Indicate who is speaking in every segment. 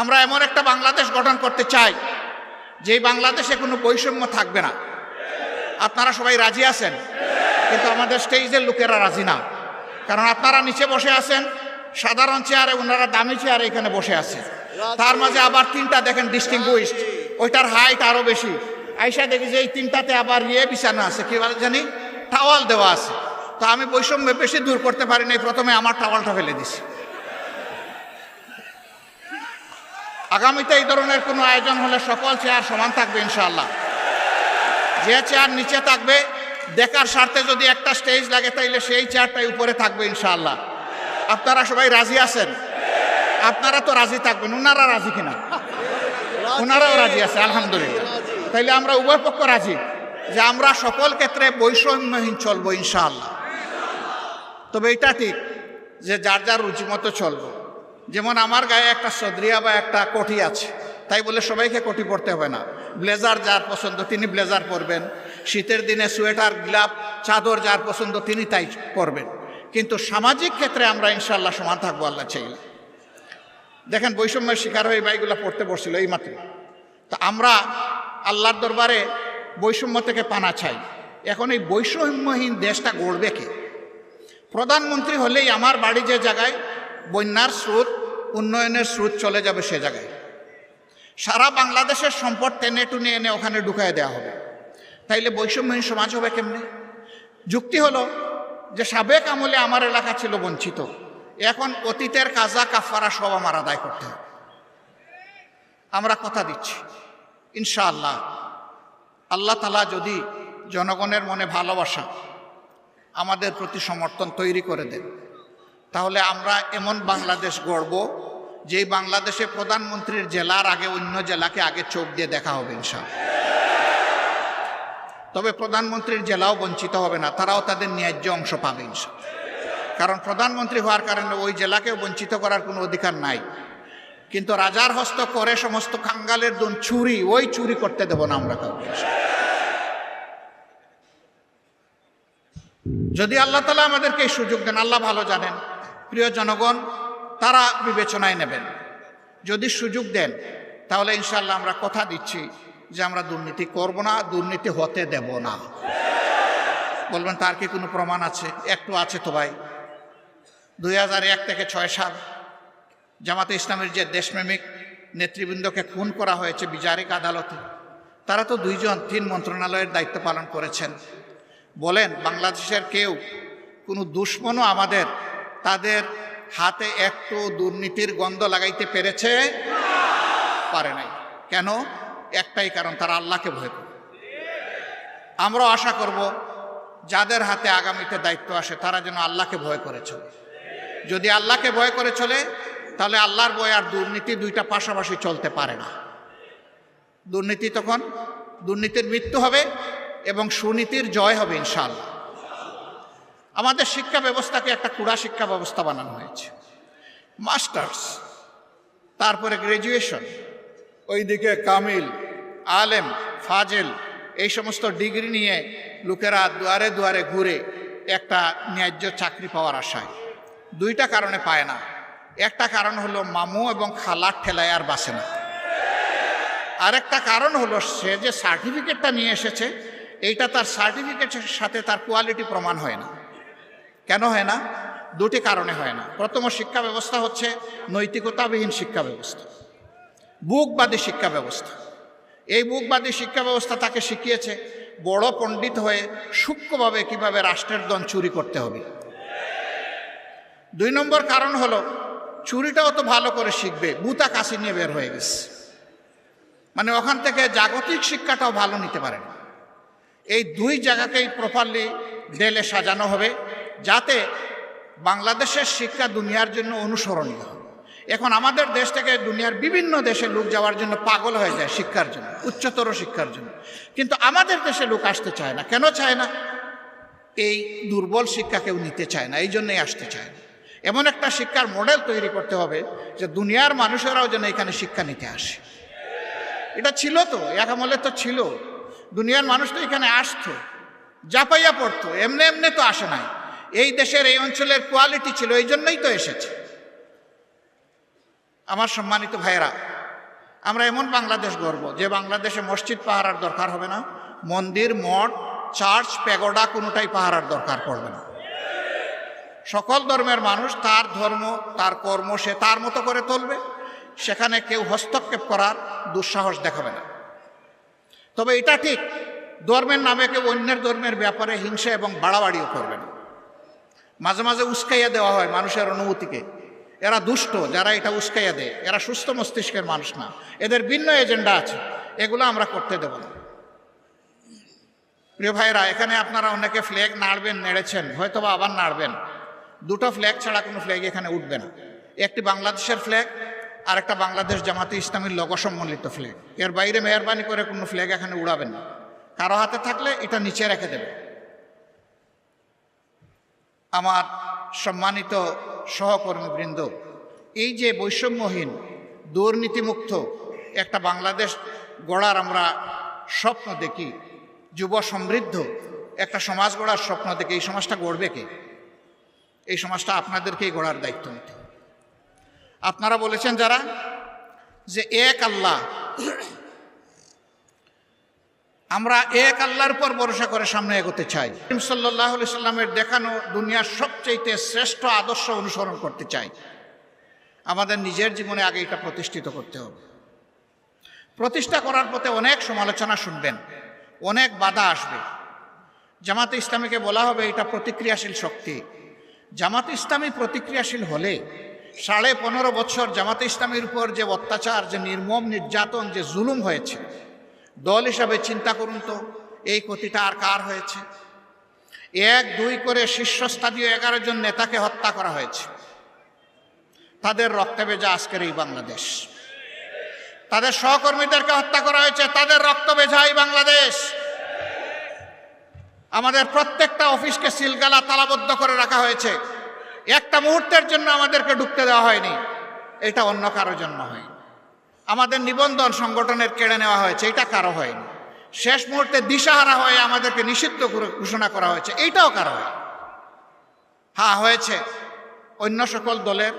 Speaker 1: আমরা এমন একটা বাংলাদেশ গঠন করতে চাই যেই বাংলাদেশে কোনো বৈষম্য থাকবে না। আপনারা সবাই রাজি আছেন, কিন্তু আমাদের স্টেজের লোকেরা রাজি না। কারণ আপনারা নিচে বসে আছেন সাধারণ চেয়ারে, ওনারা দামি চেয়ারে এখানে বসে আছে। তার মাঝে আবার তিনটা দেখেন ডিস্টিংগুইশড, ওইটার হাইট আরো বেশি। আইসা দেখি যে এই তিনটাতে আবার বিছানো আছে, কি বলে জানি, টাওয়াল দেওয়া আছে। তো আমি বৈষম্য বেশি দূর করতে পারি নাই, প্রথমে আমার টাওয়ালটা ফেলে দিছি। আগামীতে এই ধরনের কোনো আয়োজন হলে সকল চেয়ার সমান থাকবে ইনশাআল্লাহ। যে চেয়ার নিচে থাকবে দেখার স্বার্থে যদি একটা স্টেজ লাগে তাইলে সেই চেয়ারটাই উপরে থাকবে ইনশাআল্লাহ। আপনারা সবাই রাজি আছেন? আপনারা তো রাজি থাকবেন, ওনারা রাজি কিনা? ওনারাও রাজি আছে, আলহামদুলিল্লাহ। তাইলে আমরা উভয় পক্ষ রাজি যে আমরা সকল ক্ষেত্রে বৈষম্যহীন চলবো ইনশাআল্লাহ। তবে এটা ঠিক যে যার যার রুচি মতো চলবো। যেমন আমার গায়ে একটা সদরিয়া বা একটা কোটি আছে, তাই বলে সবাইকে কোটি পরতে হবে না। ব্লেজার যার পছন্দ তিনি ব্লেজার পরবেন, শীতের দিনে সোয়েটার, গ্লাভ, চাদর যার পছন্দ তিনি তাই পরবেন। কিন্তু সামাজিক ক্ষেত্রে আমরা ইনশাআল্লাহ সমান থাকবো আল্লাহ চাইলে। দেখেন বৈষম্যের শিকার হয়ে বাইগুলা পড়তে বসছিল এই মাত্র। তো আমরা আল্লাহর দরবারে বৈষম্য থেকে পানা চাই। এখন এই বৈষম্যহীন দেশটা গড়বে কে? প্রধানমন্ত্রী হলেই আমার বাড়ি যে জায়গায় বন্যার স্রোত, উন্নয়নের স্রোত চলে যাবে সে জায়গায় সারা বাংলাদেশের সম্পদ টেনে টুনে এনে ওখানে ঢুকায় দেওয়া হবে। তাইলে বৈষম্যহীন সমাজ হবে কেমনে? যুক্তি হলো যে সাবেক আমলে আমার এলাকা ছিল বঞ্চিত, এখন অতীতের কাজা কাফারা সব আমার আদায় করতে হবে। আমরা কথা দিচ্ছি ইনশাআল্লাহ আল্লাহ তাআলা যদি জনগণের মনে ভালোবাসা, আমাদের প্রতি সমর্থন তৈরি করে দেন, তাহলে আমরা এমন বাংলাদেশ গড়ব যেই বাংলাদেশে প্রধানমন্ত্রীর জেলার আগে অন্য জেলাকে আগে চোখ দিয়ে দেখা হবে ইনশাআল্লাহ। তবে প্রধানমন্ত্রীর জেলাও বঞ্চিত হবে না, তারাও তাদের ন্যায্য অংশ পাবে ইনশাআল্লাহ। কারণ প্রধানমন্ত্রী হওয়ার কারণে ওই জেলাকেও বঞ্চিত করার কোনো অধিকার নাই। কিন্তু রাজার হস্ত করে সমস্ত কাঙ্গালের দুন চুরি, ওই চুরি করতে দেব না আমরা কাউকে। যদি আল্লাহ তাআলা আমাদেরকে এই সুযোগ দেন, আল্লাহ ভালো জানেন, প্রিয় জনগণ তারা বিবেচনায় নেবেন। যদি সুযোগ দেন তাহলে ইনশাআল্লাহ আমরা কথা দিচ্ছি যে আমরা দুর্নীতি করব না, দুর্নীতি হতে দেব না। বলবেন তার কি কোনো প্রমাণ আছে? একটু আছে তো ভাই। 2001 থেকে 6 সাল জামাতে ইসলামের যে দেশপ্রেমিক নেতৃবৃন্দকে খুন করা হয়েছে বিচারিক আদালতে, তারা তো 2 জন 3 মন্ত্রণালয়ের দায়িত্ব পালন করেছেন। বলেন বাংলাদেশের কেউ কোনো দুশ্মনও আমাদের তাদের হাতে একটু দুর্নীতির গন্ধ লাগাইতে পেরেছে? পারে নাই। কেন? একটাই কারণ, তারা আল্লাহকে ভয় করে। আমরাও আশা করব যাদের হাতে আগামীতে দায়িত্ব আসে তারা যেন আল্লাহকে ভয় করে চলে। যদি আল্লাহকে ভয় করে চলে তাহলে আল্লাহর ভয় আর দুর্নীতি দুইটা পাশাপাশি চলতে পারে না। দুর্নীতি তখন দুর্নীতির মৃত্যু হবে এবং সুনীতির জয় হবে ইনশাআল্লাহ। আমাদের শিক্ষা ব্যবস্থাকে একটা কুড়া শিক্ষা ব্যবস্থা বানানো হয়েছে। মাস্টার্স, তারপরে গ্র্যাজুয়েশন, ওইদিকে কামিল, আলেম, ফাজেল, এই সমস্ত ডিগ্রি নিয়ে লোকেরা দুয়ারে দুয়ারে ঘুরে একটা ন্যায্য চাকরি পাওয়ার আশায়। 2টা কারণে পায় না। একটা কারণ হলো মামু এবং খালার ঠেলায় আর বাসে না। আরেকটা কারণ হলো সে যে সার্টিফিকেটটা নিয়ে এসেছে এইটা তার সার্টিফিকেটের সাথে তার কোয়ালিটি প্রমাণ হয় না। কেন হয় না? 2টি কারণে হয় না। প্রথম শিক্ষা ব্যবস্থা হচ্ছে নৈতিকতাবিহীন শিক্ষা ব্যবস্থা, বুকবাদী শিক্ষা ব্যবস্থা। এই বুকবাদী শিক্ষা ব্যবস্থা তাকে শিখিয়েছে বড় পণ্ডিত হয়ে সূক্ষ্মভাবে কিভাবে রাষ্ট্রের ধন চুরি করতে হবে। 2 নম্বর কারণ হলো চুরিটাও তো ভালো করে শিখবে, বুতা কাশি নিয়ে বের হয়ে গেছে, মানে ওখান থেকে জাগতিক শিক্ষাটাও ভালো নিতে পারে না। এই 2 জায়গাকেই প্রপারলি দেলে সাজানো হবে যাতে বাংলাদেশের শিক্ষা দুনিয়ার জন্য অনুসরণীয় হয়। এখন আমাদের দেশ থেকে দুনিয়ার বিভিন্ন দেশে লোক যাওয়ার জন্য পাগল হয়ে যায় শিক্ষার জন্য, উচ্চতর শিক্ষার জন্য। কিন্তু আমাদের দেশে লোক আসতে চায় না। কেন চায় না? এই দুর্বল শিক্ষা কেউ নিতে চায় না, এই জন্যই আসতে চায় না। এমন একটা শিক্ষার মডেল তৈরি করতে হবে যে দুনিয়ার মানুষেরাও যেন এখানে শিক্ষা নিতে আসে। এটা ছিল তো, এক আমলে তো ছিল, দুনিয়ার মানুষ তো এখানে আসতো, জাপাইয়া পড়তো, এমনি এমনি তো আসে নাই। এই দেশের এই অঞ্চলের কোয়ালিটি ছিল, এই জন্যই তো এসেছে। আমার সম্মানিত ভাইয়েরা, আমরা এমন বাংলাদেশ গড়ব যে বাংলাদেশে মসজিদ পাহারার দরকার হবে না, মন্দির, মঠ, চার্চ, প্যাগোডা কোনোটাই পাহারার দরকার পড়বে না। সকল ধর্মের মানুষ তার ধর্ম, তার কর্ম সে তার মতো করে চলবে, সেখানে কেউ হস্তক্ষেপ করার দুঃসাহস দেখাবে না। তবে এটা ঠিক, ধর্মের নামে কেউ অন্যের ধর্মের ব্যাপারে হিংসা এবং বাড়াবাড়িও করবে না। মাঝে মাঝে উস্কাইয়া দেওয়া হয় মানুষের অনুভূতিকে, এরা দুষ্ট যারা এটা উস্কাইয়া দেয়, এরা সুস্থ মস্তিষ্কের মানুষ না, এদের ভিন্ন এজেন্ডা আছে, এগুলো আমরা করতে দেব না। প্রিয় ভাইরা, এখানে আপনারা অনেকে ফ্ল্যাগ নাড়বেন, নেড়েছেন, হয়তো বা আবার নাড়বেন। দুটো ফ্ল্যাগ ছাড়া কোনো ফ্ল্যাগ এখানে উঠবে না। একটি বাংলাদেশের ফ্ল্যাগ আর একটা বাংলাদেশ জামাতে ইসলামীর লোগো সম্বলিত ফ্ল্যাগ। এর বাইরে মেহরবানি করে কোনো ফ্ল্যাগ এখানে উড়াবেন না। কারো হাতে থাকলে এটা নিচে রেখে দেবে। আমার সম্মানিত সহকর্মীবৃন্দ, এই যে বৈষম্যহীন দুর্নীতিমুক্ত একটা বাংলাদেশ গড়ার আমরা স্বপ্ন দেখি, যুব সমৃদ্ধ একটা সমাজ গড়ার স্বপ্ন দেখি, এই সমাজটা গড়বে কে? এই সমাজটা আপনাদেরকেই গড়ার দায়িত্ব নিতে। আপনারা বলেছেন যারা যে এক আল্লাহ, আমরা এক আল্লাহর উপর ভরসা করে সামনে এগোতে চাই, সাল্লাল্লাহু আলাইহি সাল্লামের দেখানো দুনিয়ার সবচেয়ে শ্রেষ্ঠ আদর্শ অনুসরণ করতে চাই। আমাদের নিজের জীবনে আগে এটা প্রতিষ্ঠিত করতে হবে। প্রতিষ্ঠা করার পথে অনেক সমালোচনা শুনবেন, অনেক বাধা আসবে। জামাতে ইসলামীকে বলা হবে এটা প্রতিক্রিয়াশীল শক্তি। জামাতে ইসলামী প্রতিক্রিয়াশীল হলে 15.5 বছর জামাতে ইসলামীর উপর যে অত্যাচার, যে নির্মম নির্যাতন, যে জুলুম হয়েছে, দল হিসাবে চিন্তা করুন তো এই ক্ষতিটা আর কার হয়েছে? 1-2 করে শীর্ষস্থানীয় 11 জন নেতাকে হত্যা করা হয়েছে। তাদের রক্তে ভেজা আজকের এই বাংলাদেশ। তাদের সহকর্মীদেরকে হত্যা করা হয়েছে, তাদের রক্ত ভেজা এই বাংলাদেশ। আমাদের প্রত্যেকটা অফিসকে সিলগালা তালাবদ্ধ করে রাখা হয়েছে। একটা মুহূর্তের জন্য আমাদেরকে ঢুকতে দেওয়া হয়নি, এটা অন্য কারোর জন্য হয়নি। আমাদের নিবন্ধন সংগঠনের কেড়ে নেওয়া হয়েছে, এটা কারো হয়নি। শেষ মুহূর্তে দিশাহারা হয়ে আমাদেরকে নিষিদ্ধ ঘোষণা করা হয়েছে, এইটাও কারো হয়নি। হ্যাঁ, হয়েছে অন্য সকল দলের,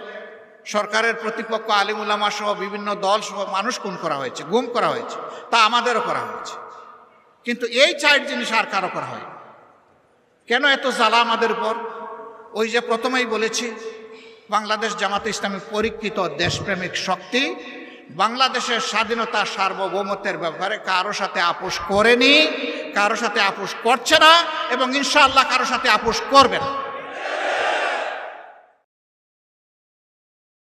Speaker 1: সরকারের প্রতিপক্ষ আলিম উলামা সহ বিভিন্ন দল সহ মানুষ খুন করা হয়েছে, গুম করা হয়েছে, তা আমাদেরও করা হয়েছে। কিন্তু এই 4 জিনিস আর কারো করা হয়। কেন এত জ্বালা আমাদের উপর? ওই যে প্রথমেই বলেছি, বাংলাদেশ জামাতে ইসলামী পরীক্ষিত দেশপ্রেমিক শক্তি, বাংলাদেশের স্বাধীনতা সার্বভৌমত্বের ব্যাপারে কারো সাথে আপোষ করেনি, কারো সাথে আপোষ করছে না এবং ইনশাআল্লাহ কারো সাথে আপোষ করবে না।